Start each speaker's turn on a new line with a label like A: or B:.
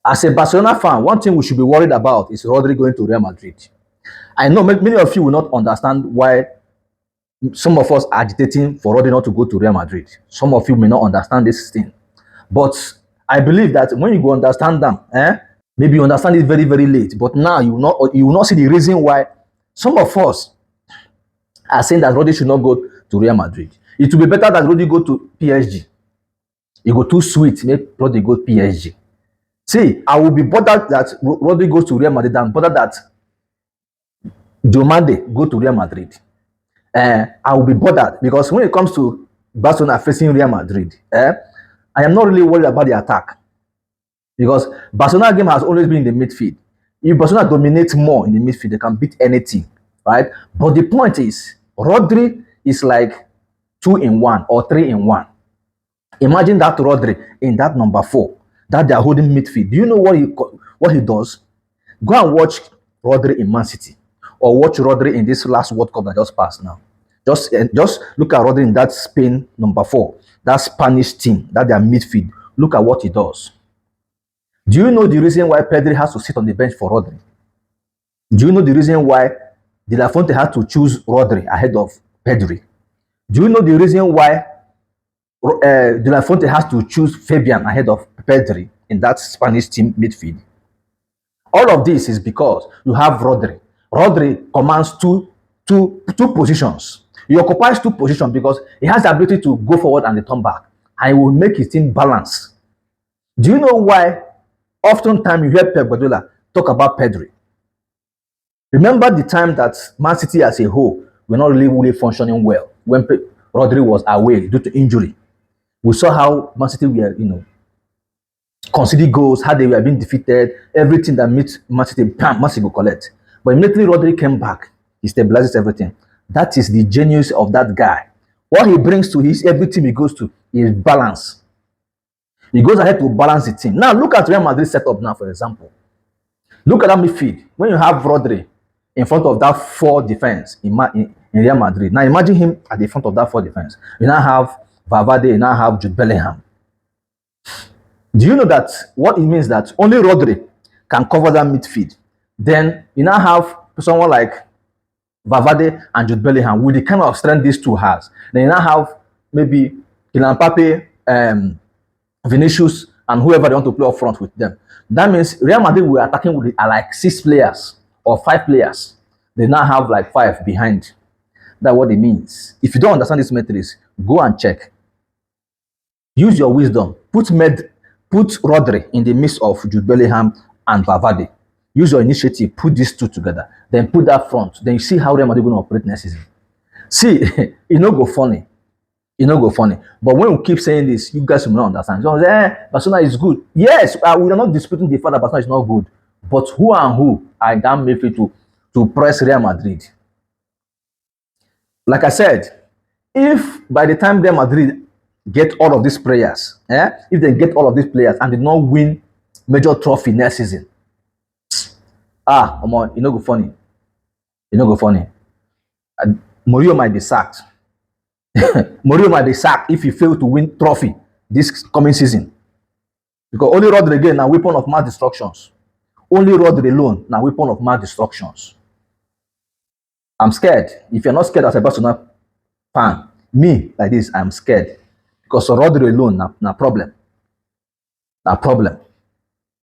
A: As a Barcelona fan, one thing we should be worried about is Rodri going to Real Madrid. I know many of you will not understand why some of us are agitating for Rodri not to go to Real Madrid. Some of you may not understand this thing. But I believe that when you go understand them, maybe you understand it very, very late. But now you will not see the reason why some of us are saying that Rodri should not go to Real Madrid. It will be better that Rodri go to PSG. He go too sweet, make Rodri go PSG. See, I will be bothered that Rodri goes to Real Madrid than bothered that Jomande go to Real Madrid. I will be bothered because when it comes to Barcelona facing Real Madrid, I am not really worried about the attack because Barcelona game has always been in the midfield. If Barcelona dominates more in the midfield, they can beat anything, right? But the point is, Rodri is like 2-in-1 or 3-in-1. Imagine that Rodri in that number 4 that they are holding midfield. Do you know what he does? Go and watch Rodri in Man City or watch Rodri in this last World Cup that just passed now. Just look at Rodri in that Spain number 4, that Spanish team, that their midfield. Look at what he does. Do you know the reason why Pedri has to sit on the bench for Rodri? Do you know the reason why De La Fuente had to choose Rodri ahead of Pedri? Do you know the reason why De La Fuente has to choose Fabian ahead of Pedri in that Spanish team midfield? All of this is because you have Rodri. Rodri commands two positions. He occupies two positions because he has the ability to go forward and return back, and he will make his team balance. Do you know why oftentimes you hear Pep Guardiola talk about Pedri? Remember the time that Man City as a whole were not really functioning well when Rodri was away due to injury. We saw how Man City were, conceding goals, how they were being defeated, everything that meets Man City, Man City will collect. But immediately Rodri came back, he stabilizes everything. That is the genius of that guy. What he brings to every team he goes to is balance. He goes ahead to balance the team. Now look at Real Madrid setup now, for example. Look at that midfield. When you have Rodri in front of that 4 defense in Real Madrid. Now imagine him at the front of that 4 defense. You now have Valverde, you now have Jude Bellingham. Do you know that what it means that only Rodri can cover that midfield? Then you now have someone like Valverde and Jude Bellingham with the kind of strength these two has. Then you now have maybe Kylian Mbappe, Vinicius, and whoever they want to play up front with them. That means Real Madrid were attacking with like 6 players or 5 players. They now have like 5 behind. That's what it means. If you don't understand this matrix, go and check. Use your wisdom. Put Rodri in the midst of Jude Bellingham and Valverde. Use your initiative. Put these two together. Then put that front. Then you see how Real Madrid going to operate next season. See, it no go funny. It no go funny. But when we keep saying this, you guys will not understand. You say, Barcelona is good. Yes, we are not disputing the fact that Barcelona is not good. But who and who are in that midfield to press Real Madrid? Like I said, if by the time Real Madrid get all of these players, if they get all of these players and they not win major trophy next season, come on, it no go funny. It no go funny. Mourinho might be sacked. Mourinho might be sacked if he fail to win trophy this coming season. Because only Rodri again now weapon of mass destructions. Only Rodri alone now weapon of mass destructions. I'm scared. If you're not scared as a Barcelona fan, me like this, I'm scared. Because Rodri alone na problem. Na problem.